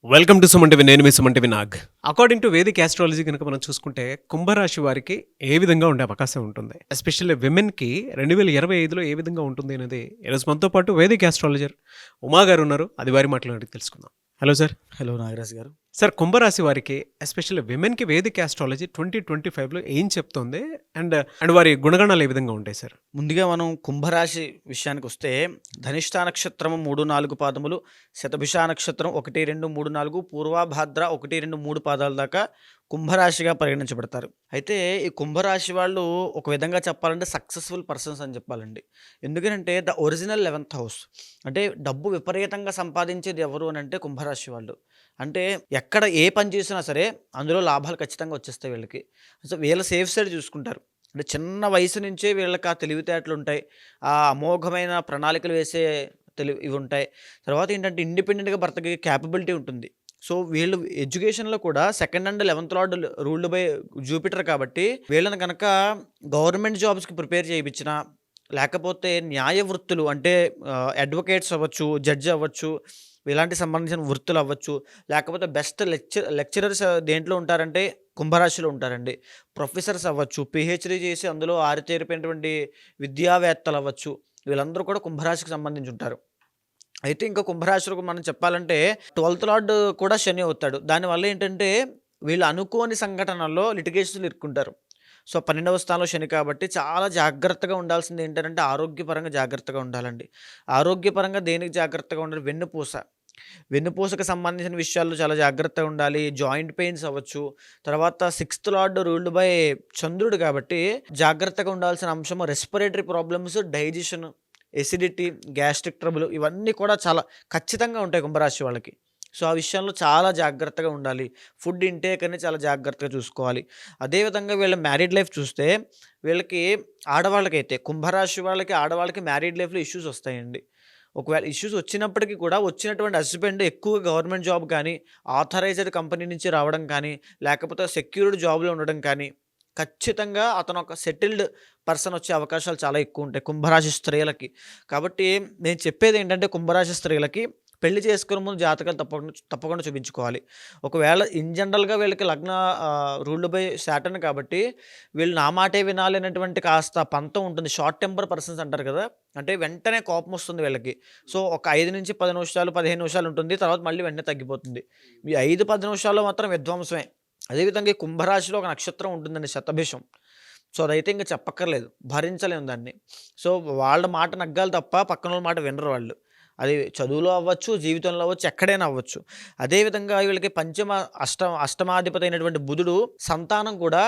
Welcome to Suman TV. నేను మీ Suman TV Nag. According to Vedic astrology కనుక మనం చూసుకుంటే కుంభరాశి వారికి ఏ విధంగా ఉండే అవకాశం ఉంటుంది, ఎస్పెషల్లీ విమెన్కి 2025లో ఏ విధంగా ఉంటుంది అనేది ఈరోజు మనతో పాటు వేదిక్ ఆస్ట్రాలజర్ ఉమా గారు ఉన్నారు. అది వారి మాట్లాడి తెలుసుకుందాం. Hello sir. హలో నాగరాజ్ గారు. సార్, కుంభరాశి వారికి ఎస్పెషల్లీ విమెన్కి వేదిక్ ఆస్ట్రాలజీ 2025లో ఏం చెప్తుంది అండ్ వారి గుణగణాలు ఏ విధంగా ఉంటాయి సార్? ముందుగా మనం కుంభరాశి విషయానికి వస్తే ధనిష్ఠా నక్షత్రం 3-4 పాదములు, శతభిష నక్షత్రం 1-2-3-4, పూర్వభాద్ర 1-2-3 పాదాల దాకా కుంభరాశిగా పరిగణించబడతారు. అయితే ఈ కుంభరాశి వాళ్ళు ఒక విధంగా చెప్పాలంటే సక్సెస్ఫుల్ పర్సన్స్ అని చెప్పాలండి. ఎందుకంటే ద ఒరిజినల్ 11th హౌస్, అంటే డబ్బు విపరీతంగా సంపాదించేది ఎవరు అని అంటే కుంభరాశి వాళ్ళు. అంటే ఎక్కడ ఏ పని చేసినా సరే అందులో లాభాలు ఖచ్చితంగా వచ్చేస్తాయి వీళ్ళకి. సో వీళ్ళ సేఫ్ సైడ్ చూసుకుంటారు. అంటే చిన్న వయసు నుంచే వీళ్ళకి ఆ తెలివితేటలు ఉంటాయి, ఆ అమోఘమైన ప్రణాళికలు వేసే ఇవి ఉంటాయి. తర్వాత ఏంటంటే ఇండిపెండెంట్గా బ్రతకే క్యాపబిలిటీ ఉంటుంది. సో వీళ్ళు ఎడ్యుకేషన్లో కూడా second and 11th lord ruled by Jupiter కాబట్టి వీళ్ళని కనుక గవర్నమెంట్ జాబ్స్కి ప్రిపేర్ చేయించిన, లేకపోతే న్యాయ వృత్తులు అంటే అడ్వకేట్స్ అవ్వచ్చు, జడ్జి అవ్వచ్చు, ఇలాంటి సంబంధించిన వృత్తులు అవ్వచ్చు, లేకపోతే బెస్ట్ లెక్చరర్స్ దేంట్లో ఉంటారంటే కుంభరాశిలో ఉంటారండి. ప్రొఫెసర్స్ అవ్వచ్చు, పిహెచ్డి చేసి అందులో ఆరితేరిపోయినటువంటి విద్యావేత్తలు అవ్వచ్చు, వీళ్ళందరూ కూడా కుంభరాశికి సంబంధించి ఉంటారు. అయితే ఇంకా కుంభరాశిలో మనం చెప్పాలంటే 12th లార్డ్ కూడా శని అవుతాడు. దానివల్ల ఏంటంటే వీళ్ళు అనుకోని సంఘటనల్లో లిటిగేషన్లు ఇరుక్కుంటారు. సో 12వ స్థానంలో శని కాబట్టి చాలా జాగ్రత్తగా ఉండాల్సింది ఏంటంటే ఆరోగ్యపరంగా జాగ్రత్తగా ఉండాలండి. ఆరోగ్యపరంగా దేనికి జాగ్రత్తగా ఉండాలి? వెన్నుపూసకు సంబంధించిన విషయాల్లో చాలా జాగ్రత్తగా ఉండాలి. జాయింట్ పెయిన్స్ అవ్వచ్చు. తర్వాత 6th లార్డ్ రూల్డ్ బై చంద్రుడు కాబట్టి జాగ్రత్తగా ఉండాల్సిన అంశము respiratory problems, digestion, acidity, gastric trouble, ఇవన్నీ కూడా చాలా ఖచ్చితంగా ఉంటాయి కుంభరాశి వాళ్ళకి. సో ఆ విషయంలో చాలా జాగ్రత్తగా ఉండాలి. ఫుడ్ ఇంటేక్ అనేది చాలా జాగ్రత్తగా చూసుకోవాలి. అదేవిధంగా వీళ్ళ మ్యారీడ్ లైఫ్ చూస్తే వీళ్ళకి ఆడవాళ్ళకైతే కుంభరాశి వాళ్ళకి ఆడవాళ్ళకి మ్యారీడ్ లైఫ్లో ఇష్యూస్ వస్తాయండి. ఒకవేళ ఇష్యూస్ వచ్చినప్పటికీ కూడా వచ్చినటువంటి హస్బెండ్ ఎక్కువ గవర్నమెంట్ జాబ్ కానీ, ఆథరైజ్డ్ కంపెనీ నుంచి రావడం కానీ, లేకపోతే సెక్యూర్డ్ జాబ్లో ఉండడం కానీ, ఖచ్చితంగా అతను ఒక సెటిల్డ్ పర్సన్ వచ్చే అవకాశాలు చాలా ఎక్కువ ఉంటాయి కుంభరాశి స్త్రీలకి. కాబట్టి నేను చెప్పేది ఏంటంటే కుంభరాశి స్త్రీలకి పెళ్లి చేసుకునే ముందు జాతకాలు తప్పకుండా చూపించుకోవాలి. ఒకవేళ ఇన్ జనరల్గా వీళ్ళకి లగ్న రూల్డ్ బై సాటర్న్ కాబట్టి వీళ్ళు నా మాటే వినాలి అనేటువంటి కాస్త పంతం ఉంటుంది. షార్ట్ టెంపర్ పర్సన్స్ అంటారు కదా, అంటే వెంటనే కోపం వస్తుంది వీళ్ళకి. సో ఒక 5-10 నిమిషాలు 15 నిమిషాలు ఉంటుంది, తర్వాత మళ్ళీ వెంటనే తగ్గిపోతుంది. ఈ 5-10 నిమిషాల్లో మాత్రం విధ్వంసమే. అదేవిధంగా ఈ కుంభరాశిలో ఒక నక్షత్రం ఉంటుందండి, శతభిషం. సో అదైతే ఇంకా చెప్పక్కర్లేదు, భరించలేము దాన్ని. సో వాళ్ళ మాట నగ్గాలి తప్ప పక్కన వాళ్ళ మాట వినరు వాళ్ళు. అది చదువులో అవ్వచ్చు, జీవితంలో అవ్వచ్చు, ఎక్కడైనా అవ్వచ్చు. అదేవిధంగా వీళ్ళకి అష్టమాధిపతి అయినటువంటి బుధుడు సంతానం కూడా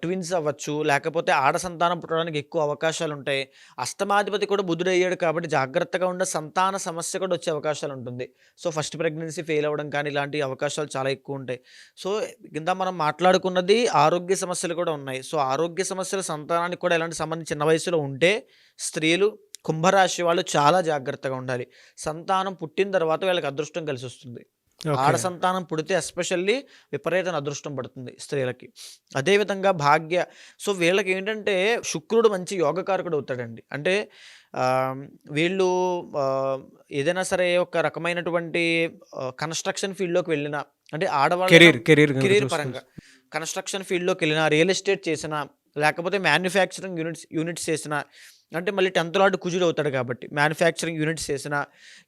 ట్విన్స్ అవ్వచ్చు, లేకపోతే ఆడ సంతానం పుట్టడానికి ఎక్కువ అవకాశాలు ఉంటాయి. అష్టమాధిపతి కూడా బుధుడు అయ్యాడు కాబట్టి జాగ్రత్తగా ఉండే సంతాన సమస్య కూడా వచ్చే అవకాశాలు ఉంటుంది. సో ఫస్ట్ ప్రెగ్నెన్సీ ఫెయిల్ అవ్వడం కానీ ఇలాంటి అవకాశాలు చాలా ఎక్కువ ఉంటాయి. సో కింద మనం మాట్లాడుకున్నది ఆరోగ్య సమస్యలు కూడా ఉన్నాయి. సో ఆరోగ్య సమస్యలు సంతానానికి కూడా ఎలాంటి సంబంధించి చిన్న వయసులో ఉంటే స్త్రీలు కుంభరాశి వాళ్ళు చాలా జాగ్రత్తగా ఉండాలి. సంతానం పుట్టిన తర్వాత వీళ్ళకి అదృష్టం కలిసి వస్తుంది. ఆడ సంతానం పుడితే ఎస్పెషల్లీ విపరీతమైన అదృష్టం పడుతుంది స్త్రీలకి. అదేవిధంగా భాగ్య. సో వీళ్ళకి ఏంటంటే శుక్రుడు మంచి యోగకారకుడు అవుతాడండి. అంటే వీళ్ళు ఏదైనా సరే ఒక రకమైనటువంటి కన్స్ట్రక్షన్ ఫీల్డ్లోకి వెళ్ళినా, అంటే ఆడవాళ్ళ కెరీర్ పరంగా కన్స్ట్రక్షన్ ఫీల్డ్లోకి వెళ్ళినా, రియల్ ఎస్టేట్ చేసినా, లేకపోతే మ్యానుఫ్యాక్చరింగ్ యూనిట్స్ చేసినా, అంటే మళ్ళీ 10th లార్డ్ కుజుడు అవుతాడు కాబట్టి మ్యానుఫ్యాక్చరింగ్ యూనిట్స్ చేసినా,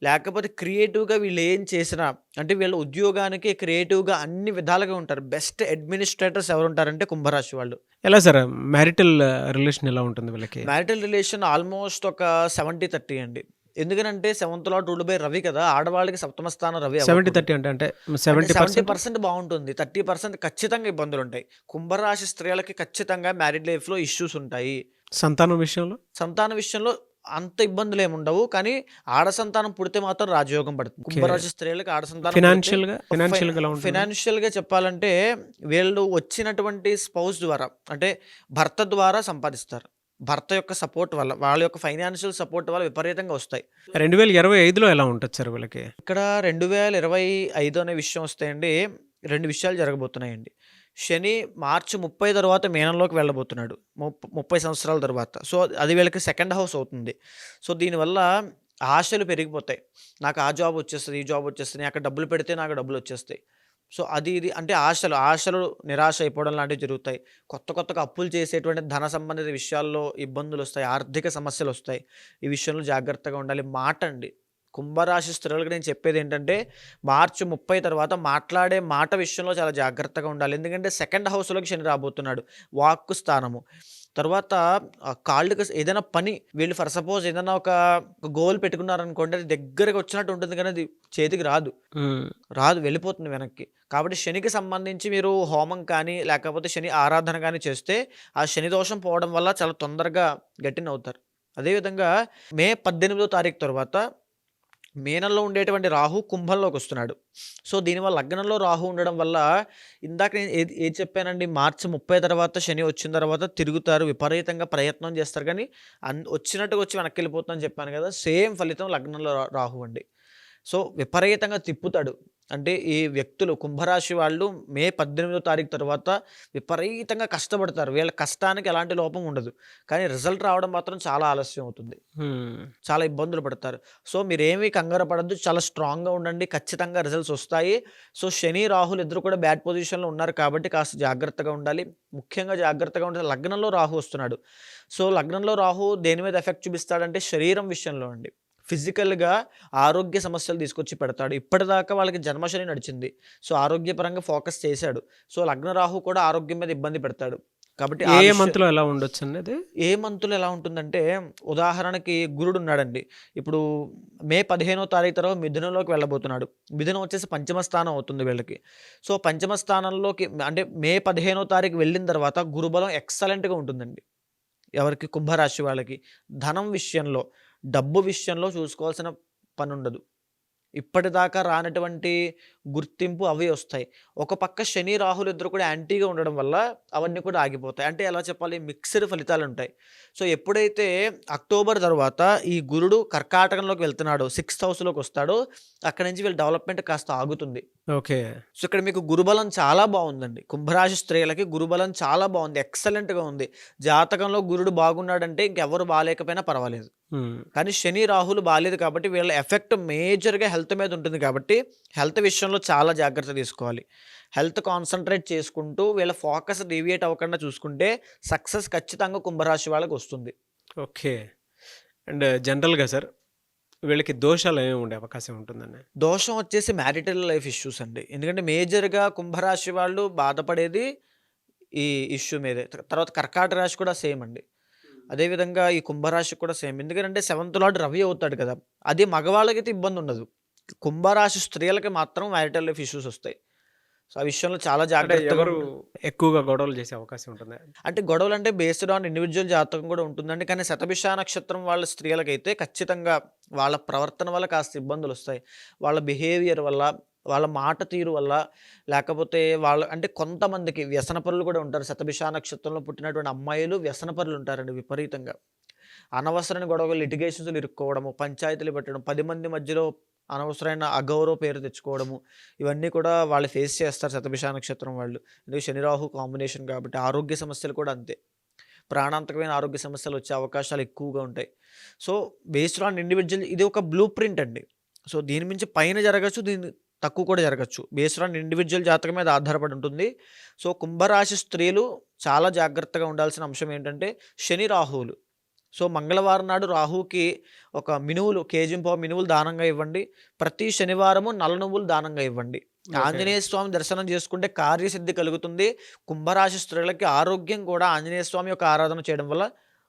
లేకపోతే క్రియేటివ్గా వీళ్ళు ఏం చేసినా, అంటే వీళ్ళ ఉద్యోగానికి క్రియేటివ్గా అన్ని విధాలుగా ఉంటారు. బెస్ట్ అడ్మినిస్ట్రేటర్స్ ఎవరు ఉంటారంటే కుంభరాశి వాళ్ళు. ఎలా సార్ మ్యారిటల్ రిలేషన్ ఎలా ఉంటుంది వీళ్ళకి? మ్యారిటల్ రిలేషన్ ఆల్మోస్ట్ ఒక 70-30 అండి. ఎందుకంటే 7th lord ruled by Ravi కదా, ఆడవాళ్ళకి సప్తమ స్థానం రవి. 70-30 అంటే 70% బాగుంటుంది, 30% ఖచ్చితంగా ఇబ్బందులు ఉంటాయి. కుంభరాశి స్త్రీలకి ఖచ్చితంగా మ్యారీడ్ లైఫ్లో ఇష్యూస్ ఉంటాయి. సంతాన విషయంలో అంత ఇబ్బందులు ఏముండవు, కానీ ఆడ సంతానం పుడితే మాత్రం రాజయోగం పడుతుంది. కుంభరాశి స్త్రీలకు ఆడ సంతానం ఫినాన్షియల్గా చెప్పాలంటే వీళ్ళు వచ్చినటువంటి స్పౌస్ ద్వారా, అంటే భర్త ద్వారా సంపాదిస్తారు. భర్త యొక్క సపోర్ట్ వల్ల, వాళ్ళ యొక్క ఫైనాన్షియల్ సపోర్ట్ వల్ల విపరీతంగా వస్తాయి. 2025లో ఎలా ఉంటుంది సార్ వీళ్ళకి? ఇక్కడ 2025 అనే విషయం వస్తాయండి, 2 విషయాలు జరగబోతున్నాయండి. శని మార్చి 30 తర్వాత మీనంలోకి వెళ్ళబోతున్నాడు, 30 సంవత్సరాల తర్వాత. సో అది వీళ్ళకి సెకండ్ హౌస్ అవుతుంది. సో దీనివల్ల ఆశలు పెరిగిపోతాయి. నాకు ఆ జాబ్ వచ్చేస్తది, ఈ జాబ్ వచ్చేస్తది, అక్కడ డబ్బులు పెడితే నాకు డబ్బులొచ్చేస్తాయి. సో, అది ఇది అంటే ఆశలు నిరాశ అయిపోవడం లాంటివి జరుగుతాయి. కొత్తగా అప్పులు చేసేటువంటి ధన సంబంధిత విషయాల్లో ఇబ్బందులొస్తాయి. ఆర్థిక సమస్యలొస్తాయి. ఈ విషయంలో జాగ్రత్తగా ఉండాలి. మాటండి. కుంభరాశి స్త్రీలకు నేను చెప్పేదేంటంటే, మార్చి 30 తర్వాత మాట్లాడే మాట విషయంలో చాలా జాగ్రత్తగా ఉండాలి. ఎందుకంటే, సెకండ్ హౌస్‌లోకి శని రాబోతున్నాడు. వాక్కు స్థానము. తర్వాత కాళ్ళకి ఏదైనా పని వీళ్ళు ఫర్ సపోజ్ ఏదైనా ఒక గోల్ పెట్టుకున్నారనుకోండి, అది దగ్గరకి వచ్చినట్టు ఉంటుంది కానీ అది చేతికి రాదు. రాదు, వెళ్ళిపోతుంది వెనక్కి. కాబట్టి శనికి సంబంధించి మీరు హోమం కానీ, లేకపోతే శని ఆరాధన కానీ చేస్తే, ఆ శని దోషం పోవడం వల్ల చాలా తొందరగా గట్టినవుతారు. అదేవిధంగా మే 18వ తారీఖు తర్వాత మీనంలో ఉండేటువంటి రాహు కుంభంలోకి వస్తున్నాడు. సో, దీనివల్ల లగ్నంలో రాహు ఉండడం వల్ల ఇందాక నేను ఏది చెప్పానండి, మార్చి 30 తర్వాత శని వచ్చిన తర్వాత తిరుగుతారు, విపరీతంగా ప్రయత్నం చేస్తారు కానీ వచ్చినట్టుగా వచ్చి వెనక్కి వెళ్ళిపోతుందని చెప్పాను కదా, సేమ్ ఫలితం లగ్నంలో రాహు అండి. సో, విపరీతంగా తిప్పుతాడు. అంటే ఈ వ్యక్తులు కుంభరాశి వాళ్ళు మే 18వ తారీఖు తర్వాత విపరీతంగా కష్టపడతారు. వీళ్ళ కష్టానికి ఎలాంటి లోపం ఉండదు. కానీ రిజల్ట్ రావడం మాత్రం చాలా ఆలస్యం అవుతుంది. చాలా ఇబ్బందులు పడతారు. సో, మీరేమీ కంగారు పడొద్దు. చాలా స్ట్రాంగ్‌గా ఉండండి. ఖచ్చితంగా రిజల్ట్స్ వస్తాయి. సో, శని, రాహులు ఇద్దరు కూడా బ్యాడ్ పొజిషన్‌లో ఉన్నారు కాబట్టి కాస్త జాగ్రత్తగా ఉండాలి. ముఖ్యంగా జాగ్రత్తగా ఉంటే లగ్నంలో రాహు వస్తున్నాడు. సో, లగ్నంలో రాహు దేని మీద ఎఫెక్ట్ చూపిస్తాడంటే శరీరం విషయంలో అండి. ఫిజికల్‌గా ఆరోగ్య సమస్యలు తీసుకొచ్చి పెడతాడు. ఇప్పటిదాకా వాళ్ళకి జన్మశని నడిచింది. సో, ఆరోగ్యపరంగా ఫోకస్ చేశాడు. సో, లగ్న రాహు కూడా ఆరోగ్యం మీద ఇబ్బంది పెడతాడు. కాబట్టి ఏ మంత్‌లో ఎలా ఉండొచ్చండి అది? ఏ మంత్‌లో ఎలా ఉంటుందంటే, ఉదాహరణకి గురుడు ఉన్నాడండి. ఇప్పుడు మే 15వ తారీఖు తర్వాత మిథునంలోకి వెళ్ళబోతున్నాడు. మిథునం వచ్చేసి పంచమ స్థానం అవుతుంది వీళ్ళకి. సో, పంచమ స్థానంలోకి అంటే మే 15వ తారీఖు వెళ్ళిన తర్వాత గురుబలం ఎక్సలెంట్‌గా ఉంటుందండి. ఎవరికి? కుంభరాశి వాళ్ళకి. ధనం విషయంలో, డబ్బు విషయంలో చూసుకోవాల్సిన పనుండదు. ఇప్పటిదాకా రానటువంటి గుర్తింపు అవి వస్తాయి. ఒక పక్క శని, రాహులు ఇద్దరు కూడా యాంటీగా ఉండడం వల్ల అవన్నీ కూడా ఆగిపోతాయి. అంటే ఎలా చెప్పాలి? మిక్స్డ్ ఫలితాలుంటాయి. సో, ఎప్పుడైతే అక్టోబర్ తర్వాత ఈ గురుడు కర్కాటకంలోకి వెళ్తున్నాడో, 6th హౌస్‌లోకి వస్తాడో, అక్కడి నుంచి వీళ్ళ డెవలప్‌మెంట్ కాస్త ఆగుతుంది. ఓకే. సో, ఇక్కడ మీకు గురుబలం చాలా బావుందండి. కుంభరాశి స్త్రీలకి గురుబలం చాలా బావుంది. ఎక్సలెంట్‌గా ఉంది. జాతకంలో గురుడు బాగున్నాడంటే ఇంకెవ్వరు బాలేకపోయినా పర్వాలేదు. కానీ శని, రాహులు బాలేదు కాబట్టి వీళ్ళ ఎఫెక్ట్ మేజర్‌గా హెల్త్ మీద ఉంటుంది కాబట్టి హెల్త్ విషయంలో చాలా జాగ్రత్త తీసుకోవాలి. హెల్త్ కాన్సంట్రేట్ చేసుకుంటూ వీళ్ళ ఫోకస్ డీవియేట్ అవ్వకుండా చూసుకుంటే సక్సెస్ ఖచ్చితంగా కుంభరాశి వాళ్ళకి వస్తుంది. ఓకే. అండ్ జనరల్‌గా సార్ వీళ్ళకి దోషాలు ఏమేమి ఉండే అవకాశం ఉంటుందండి? దోషం వచ్చేసి మ్యారిటల్ లైఫ్ ఇష్యూస్ అండి. ఎందుకంటే మేజర్‌గా కుంభరాశి వాళ్ళు బాధపడేది ఈ ఇష్యూ మీదే. తర్వాత కర్కాటక రాశి కూడా సేమ్ అండి. అదేవిధంగా ఈ కుంభరాశి కూడా సేమ్. ఎందుకంటే 7th లార్డ్ రవి అవుతాడు కదా! అది మగవాళ్ళకైతే ఇబ్బంది ఉండదు. కుంభరాశి స్త్రీలకి మాత్రం మ్యారిటల్ లైఫ్ ఇష్యూస్ వస్తాయి. సో, ఆ విషయంలో చాలా అంటే జాగ్రత్తగా ఎవరు ఎక్కువగా గొడవలు చేసే అవకాశం ఉంటుందా? అంటే గొడవలంటే బేస్డ్ ఆన్ ఇండివిడ్యువల్ జాతకం కూడా ఉంటుందండి. కానీ శతభిష నక్షత్రం వాళ్ళ స్త్రీలకైతే ఖచ్చితంగా వాళ్ళ ప్రవర్తన వల్ల కాస్త ఇబ్బందులొస్తాయి. వాళ్ళ బిహేవియర్ వల్ల, వాళ్ళ మాట తీరు వల్ల, లేకపోతే అంటే కొంతమందికి వ్యసనపరులు కూడా ఉంటారు. శతభిష నక్షత్రంలో పుట్టినటువంటి అమ్మాయిలు వ్యసనపరులు ఉంటారండి విపరీతంగా. అనవసరమైన గొడవలు, లిటిగేషన్స్‌లో ఇరుక్కోవడము, పంచాయతీలు పెట్టడం, 10 మంది మధ్యలో అనవసరమైన అగౌరవ పేరు తెచ్చుకోవడము, ఇవన్నీ కూడా వాళ్ళు ఫేస్ చేస్తారు శతభిష నక్షత్రం వాళ్ళు. ఎందుకంటే శని, రాహు కాంబినేషన్ కాబట్టి. ఆరోగ్య సమస్యలు కూడా అంతే. ప్రాణాంతకమైన ఆరోగ్య సమస్యలు వచ్చే అవకాశాలు ఎక్కువగా ఉంటాయి. సో, బేస్డ్ ఆన్ ఇండివిడ్యువల్ ఇది ఒక బ్లూ ప్రింట్ అండి. సో, దీని మించి పైన జరగచ్చు, దీని తక్కువ కూడా జరగచ్చు. బేస్డ్ ఆన్ ఇండివిడ్యువల్ జాతకం మీద ఆధారపడి ఉంటుంది. సో, కుంభరాశి స్త్రీలు చాలా జాగ్రత్తగా ఉండాల్సిన అంశం ఏంటంటే శని, రాహువులు. సో, మంగళవారం నాడు రాహుకి ఒక మినువులు, కేజింపావు మినువులు దానంగా ఇవ్వండి. ప్రతి శనివారము నల్ల నువ్వులు దానంగా ఇవ్వండి. ఆంజనేయ స్వామి దర్శనం చేసుకుంటే కార్యసిద్ధి కలుగుతుంది. కుంభరాశి స్త్రీలకి ఆరోగ్యం కూడా ఆంజనేయ స్వామి యొక్క ఆరాధన చేయడం వల్ల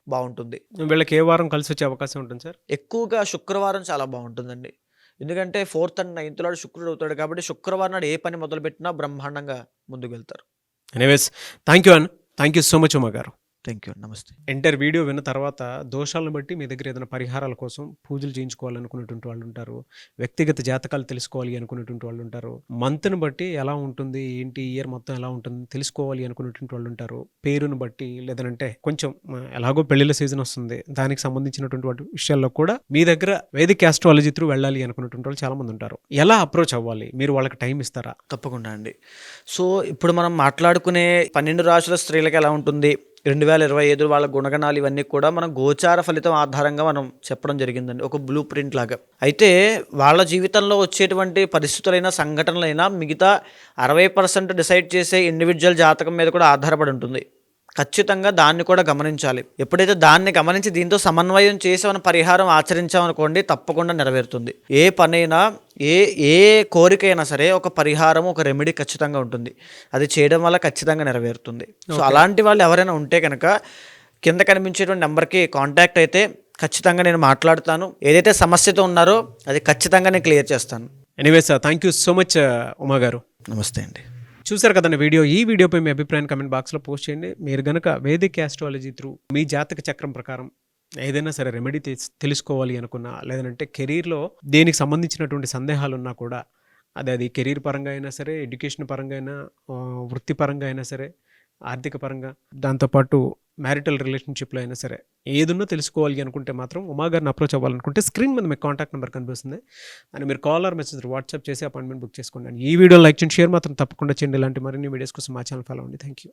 బావుంటుంది. వీళ్ళకి ఏ వారం కలిసొచ్చే అవకాశం ఉంటుంది సార్? ఎక్కువగా శుక్రవారం చాలా బావుంటుందండి. ఎందుకంటే 4th అండ్ 9th లార్డ్ శుక్రుడు అవుతాడు కాబట్టి శుక్రవారం నాడు ఏ పని మొదలుపెట్టినా బ్రహ్మాండంగా ముందుకు వెళ్తారు. ఎనీవేస్ థ్యాంక్ యూ అన్న. Thank you so much Uma గారు. Thank you. నమస్తే. ఎంటైర్ వీడియో విన్న తర్వాత దోషాలను బట్టి మీ దగ్గర ఏదైనా పరిహారాల కోసం పూజలు చేయించుకోవాలనుకునేటువంటి వాళ్ళు ఉంటారు. వ్యక్తిగత జాతకాలు తెలుసుకోవాలి అనుకునేటువంటి వాళ్ళు ఉంటారు. మంత్ని బట్టి ఎలా ఉంటుంది, ఏంటి ఇయర్ మొత్తం ఎలా ఉంటుంది తెలుసుకోవాలి అనుకునేటువంటి వాళ్ళు ఉంటారు. పేరును బట్టి లేదంటే కొంచెం ఎలాగో పెళ్లిళ్ళ సీజన్ వస్తుంది, దానికి సంబంధించినటువంటి విషయాల్లో కూడా మీ దగ్గర వేదిక్ ఆస్ట్రాలజీ త్రూ వెళ్ళాలి అనుకునేటువంటి వాళ్ళు చాలా మంది ఉంటారు. ఎలా అప్రోచ్ అవ్వాలి? మీరు వాళ్ళకి టైం ఇస్తారా? తప్పకుండా అండి. సో, ఇప్పుడు మనం మాట్లాడుకునే 12 రాశుల స్త్రీలకు ఎలా ఉంటుంది, 2025 వాళ్ళ గుణగణాలు ఇవన్నీ కూడా మనం గోచార ఫలితం ఆధారంగా మనం చెప్పడం జరిగిందండి, ఒక బ్లూ ప్రింట్ లాగా. అయితే వాళ్ళ జీవితంలో వచ్చేటువంటి పరిస్థితులైనా సంఘటనలైనా మిగతా 60% డిసైడ్ చేసే ఇండివిజువల్ జాతకం మీద కూడా ఆధారపడి ఉంటుంది. ఖచ్చితంగా దాన్ని కూడా గమనించాలి. ఎప్పుడైతే దాన్ని గమనించి దీంతో సమన్వయం చేసి మనం పరిహారం ఆచరించామనుకోండి, తప్పకుండా నెరవేరుతుంది. ఏ పనైనా ఏ కోరికైనా సరే ఒక పరిహారం, ఒక రెమెడీ ఖచ్చితంగా ఉంటుంది. అది చేయడం వల్ల ఖచ్చితంగా నెరవేరుతుంది. సో అలాంటి వాళ్ళు ఎవరైనా ఉంటే కనుక కింద కనిపించేటువంటి నెంబర్కి కాంటాక్ట్ అయితే ఖచ్చితంగా నేను మాట్లాడుతాను. ఏదైతే సమస్యతో ఉన్నారో అది ఖచ్చితంగా నేను క్లియర్ చేస్తాను. Anyways thank you so much Uma గారు. నమస్తే అండి. చూసారు కదండి వీడియో. ఈ వీడియోపై మీ అభిప్రాయాన్ని కమెంట్ బాక్స్లో పోస్ట్ చేయండి. మీరు గనక వేదిక్ యాస్ట్రాలజీ త్రూ మీ జాతక చక్రం ప్రకారం ఏదైనా సరే రెమెడీ తెలుసుకోవాలి అనుకున్నా, లేదంటే కెరీర్లో దేనికి సంబంధించినటువంటి సందేహాలు ఉన్నా కూడా, అది కెరీర్ పరంగా అయినా సరే, ఎడ్యుకేషన్ పరంగా అయినా, వృత్తిపరంగా అయినా సరే, ఆర్థిక పరంగా, దాంతోపాటు మ్యారిటల్ రిలేషన్షిప్లో అయినా సరే, ఏదున్నా తెలుసుకోవాలి అనుకుంటే మాత్రం ఉమా గారిని అప్రోచ్ అవ్వాలనుకుంటే స్క్రీన్ మీద మీకు కాంటాక్ట్ నెంబర్ కనిపిస్తుంది. అని మీరు కాల్ ఆర్ మెసేజ్ వాట్సాప్ చేసి అపాయింట్మెంట్ బుక్ చేసుకోండి. ఈ వీడియో లైక్ చేయండి, షేర్ మాత్రం తప్పకుండా చేయండి. ఇలాంటి మరిన్ని వీడియోస్ కోసం మా ఛానల్ ఫాలో అవ్వండి. Thank you.